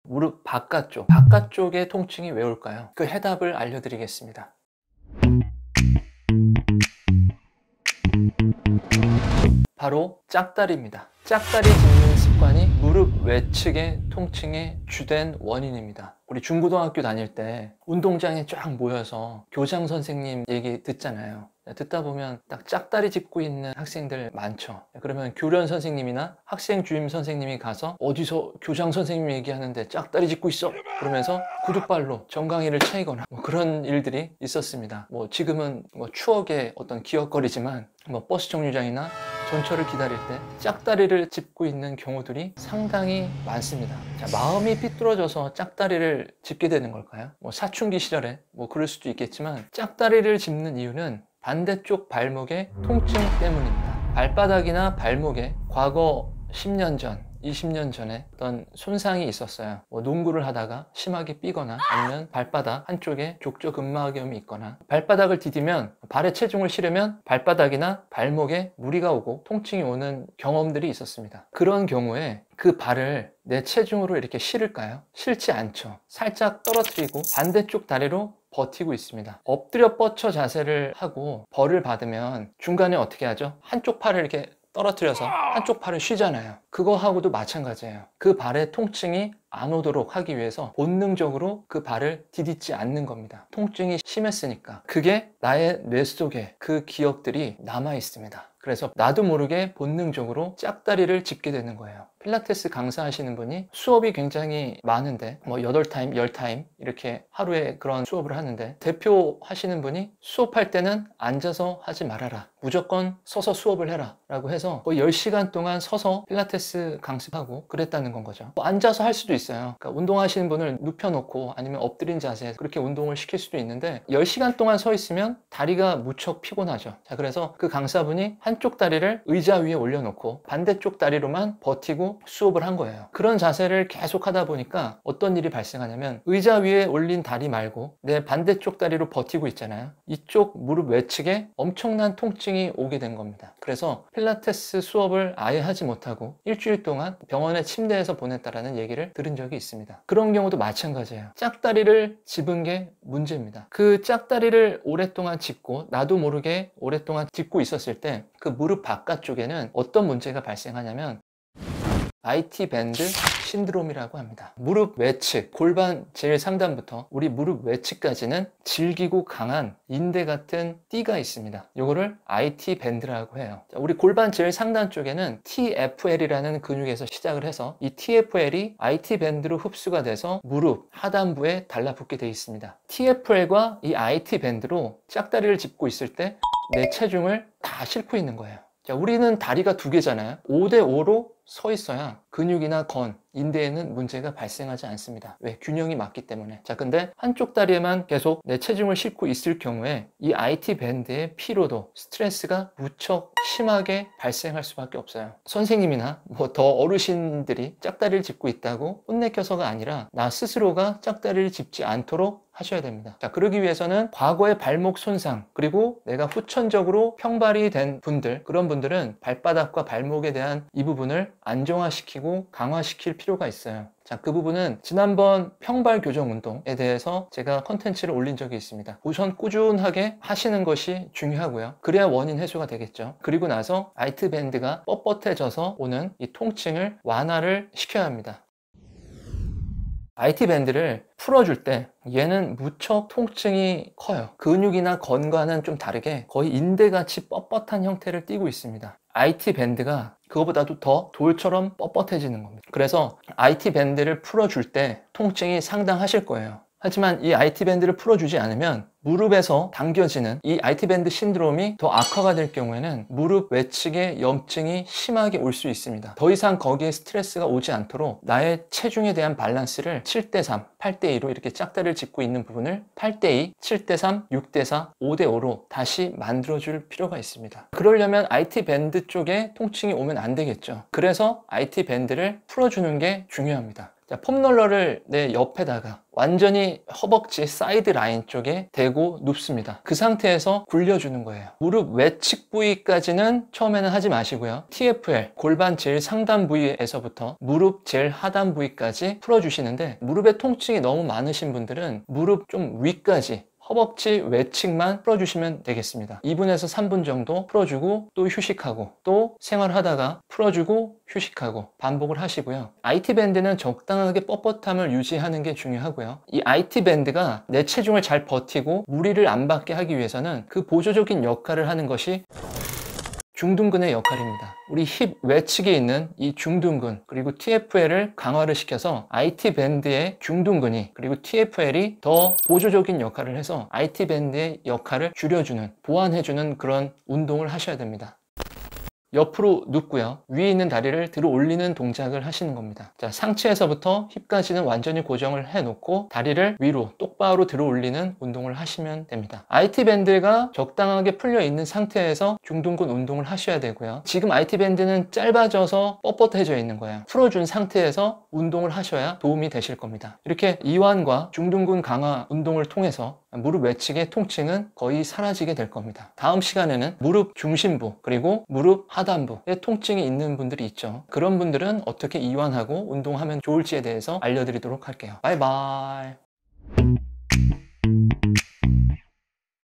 무릎 바깥쪽의 통증이 왜 올까요? 그 해답을 알려드리겠습니다. 바로 짝다리입니다. 짝다리 짚는 습관이 무릎 외측의 통증의 주된 원인입니다. 우리 중고등학교 다닐 때 운동장에 쫙 모여서 교장 선생님 얘기 듣잖아요. 듣다 보면 딱 짝다리 짚고 있는 학생들 많죠. 그러면 교련 선생님이나 학생 주임 선생님이 가서 어디서 교장 선생님 얘기하는데 짝다리 짚고 있어? 그러면서 구두발로 정강이를 차이거나 그런 일들이 있었습니다. 지금은 추억의 어떤 기억거리지만 버스 정류장이나 전철을 기다릴 때 짝다리를 짚고 있는 경우들이 상당히 많습니다. 자, 마음이 삐뚤어져서 짝다리를 짚게 되는 걸까요? 사춘기 시절에 그럴 수도 있겠지만 짝다리를 짚는 이유는 반대쪽 발목의 통증 때문입니다. 발바닥이나 발목에 과거 10년 전, 20년 전에 어떤 손상이 있었어요. 농구를 하다가 심하게 삐거나 아니면 발바닥 한쪽에 족저근막염이 있거나 발바닥을 디디면 발에 체중을 실으면 발바닥이나 발목에 무리가 오고 통증이 오는 경험들이 있었습니다. 그런 경우에 그 발을 내 체중으로 이렇게 실을까요? 실지 않죠. 살짝 떨어뜨리고 반대쪽 다리로 버티고 있습니다. 엎드려 뻗쳐 자세를 하고 벌을 받으면 중간에 어떻게 하죠? 한쪽 팔을 이렇게 떨어뜨려서 한쪽 팔을 쉬잖아요. 그거하고도 마찬가지예요. 그 발의 통증이 안 오도록 하기 위해서 본능적으로 그 발을 디딛지 않는 겁니다. 통증이 심했으니까. 그게 나의 뇌 속에 그 기억들이 남아 있습니다. 그래서 나도 모르게 본능적으로 짝다리를 짚게 되는 거예요. 필라테스 강사하시는 분이 수업이 굉장히 많은데 8타임, 10타임 이렇게 하루에 그런 수업을 하는데 대표 하시는 분이 수업할 때는 앉아서 하지 말아라. 무조건 서서 수업을 해라 라고 해서 거의 10시간 동안 서서 필라테스 강습하고 그랬다는 건 거죠. 앉아서 할 수도 있어요. 그러니까 운동하시는 분을 눕혀놓고 아니면 엎드린 자세에서 그렇게 운동을 시킬 수도 있는데 10시간 동안 서 있으면 다리가 무척 피곤하죠. 자, 그래서 그 강사분이 한쪽 다리를 의자 위에 올려놓고 반대쪽 다리로만 버티고 수업을 한 거예요. 그런 자세를 계속 하다 보니까 어떤 일이 발생하냐면 의자 위에 올린 다리 말고 내 반대쪽 다리로 버티고 있잖아요. 이쪽 무릎 외측에 엄청난 통증이 오게 된 겁니다. 그래서 필라테스 수업을 아예 하지 못하고 일주일 동안 병원의 침대에서 보냈다라는 얘기를 들은 적이 있습니다. 그런 경우도 마찬가지예요. 짝다리를 짚은 게 문제입니다. 그 짝다리를 오랫동안 짚고 나도 모르게 오랫동안 짚고 있었을 때 그 무릎 바깥쪽에는 어떤 문제가 발생하냐면 IT 밴드 신드롬이라고 합니다. 무릎 외측, 골반 제일 상단부터 우리 무릎 외측까지는 질기고 강한 인대 같은 띠가 있습니다. 이거를 IT 밴드라고 해요. 우리 골반 제일 상단 쪽에는 TFL이라는 근육에서 시작을 해서 이 TFL이 IT 밴드로 흡수가 돼서 무릎 하단부에 달라붙게 되어 있습니다. TFL과 이 IT 밴드로 짝다리를 짚고 있을 때 내 체중을 다 싣고 있는 거예요. 자, 우리는 다리가 두 개잖아요. 5대5로 서 있어야 근육이나 건, 인대에는 문제가 발생하지 않습니다. 왜? 균형이 맞기 때문에. 자, 근데 한쪽 다리에만 계속 내 체중을 싣고 있을 경우에 이 IT 밴드의 피로도, 스트레스가 무척 심하게 발생할 수밖에 없어요. 선생님이나 더 어르신들이 짝다리를 짚고 있다고 혼내켜서가 아니라 나 스스로가 짝다리를 짚지 않도록 하셔야 됩니다. 자, 그러기 위해서는 과거의 발목 손상, 그리고 내가 후천적으로 평발이 된 분들, 그런 분들은 발바닥과 발목에 대한 이 부분을 안정화시키고 강화시킬 필요가 있어요. 자, 그 부분은 지난번 평발 교정 운동에 대해서 제가 컨텐츠를 올린 적이 있습니다. 우선 꾸준하게 하시는 것이 중요하고요. 그래야 원인 해소가 되겠죠. 그리고 나서 IT 밴드가 뻣뻣해져서 오는 이 통증을 완화를 시켜야 합니다. IT 밴드를 풀어줄 때 얘는 무척 통증이 커요. 근육이나 건과는 좀 다르게 거의 인대같이 뻣뻣한 형태를 띠고 있습니다. IT 밴드가 그거보다도 더 돌처럼 뻣뻣해지는 겁니다. 그래서 IT 밴드를 풀어줄 때 통증이 상당하실 거예요. 하지만 이 IT 밴드를 풀어주지 않으면 무릎에서 당겨지는 이 IT 밴드 신드롬이 더 악화가 될 경우에는 무릎 외측에 염증이 심하게 올 수 있습니다. 더 이상 거기에 스트레스가 오지 않도록 나의 체중에 대한 밸런스를 7대3, 8대2로 이렇게 짝다리를 짚고 있는 부분을 8대2, 7대3, 6대4, 5대5로 다시 만들어줄 필요가 있습니다. 그러려면 IT 밴드 쪽에 통증이 오면 안 되겠죠. 그래서 IT 밴드를 풀어주는 게 중요합니다. 자, 폼롤러를 내 옆에다가 완전히 허벅지 사이드 라인 쪽에 대고 눕습니다. 그 상태에서 굴려주는 거예요. 무릎 외측 부위까지는 처음에는 하지 마시고요. TFL, 골반 제일 상단 부위에서부터 무릎 제일 하단 부위까지 풀어주시는데, 무릎에 통증이 너무 많으신 분들은 무릎 좀 위까지, 허벅지 외측만 풀어주시면 되겠습니다. 2분에서 3분 정도 풀어주고 또 휴식하고, 또 생활하다가 풀어주고 휴식하고 반복을 하시고요. IT 밴드는 적당하게 뻣뻣함을 유지하는 게 중요하고요. 이 IT 밴드가 내 체중을 잘 버티고 무리를 안 받게 하기 위해서는 그 보조적인 역할을 하는 것이 중둔근의 역할입니다. 우리 힙 외측에 있는 이 중둔근, 그리고 TFL을 강화를 시켜서 IT 밴드의 중둔근이, 그리고 TFL이 더 보조적인 역할을 해서 IT 밴드의 역할을 줄여주는, 보완해주는 그런 운동을 하셔야 됩니다. 옆으로 눕고요. 위에 있는 다리를 들어 올리는 동작을 하시는 겁니다. 자, 상체에서부터 힙까지는 완전히 고정을 해 놓고 다리를 위로 똑바로 들어 올리는 운동을 하시면 됩니다. IT 밴드가 적당하게 풀려 있는 상태에서 중둔근 운동을 하셔야 되고요. 지금 IT 밴드는 짧아져서 뻣뻣해져 있는 거예요. 풀어준 상태에서 운동을 하셔야 도움이 되실 겁니다. 이렇게 이완과 중둔근 강화 운동을 통해서 무릎 외측의 통증은 거의 사라지게 될 겁니다. 다음 시간에는 무릎 중심부, 그리고 무릎 하단부에 통증이 있는 분들이 있죠. 그런 분들은 어떻게 이완하고 운동하면 좋을지에 대해서 알려드리도록 할게요. 바이바이.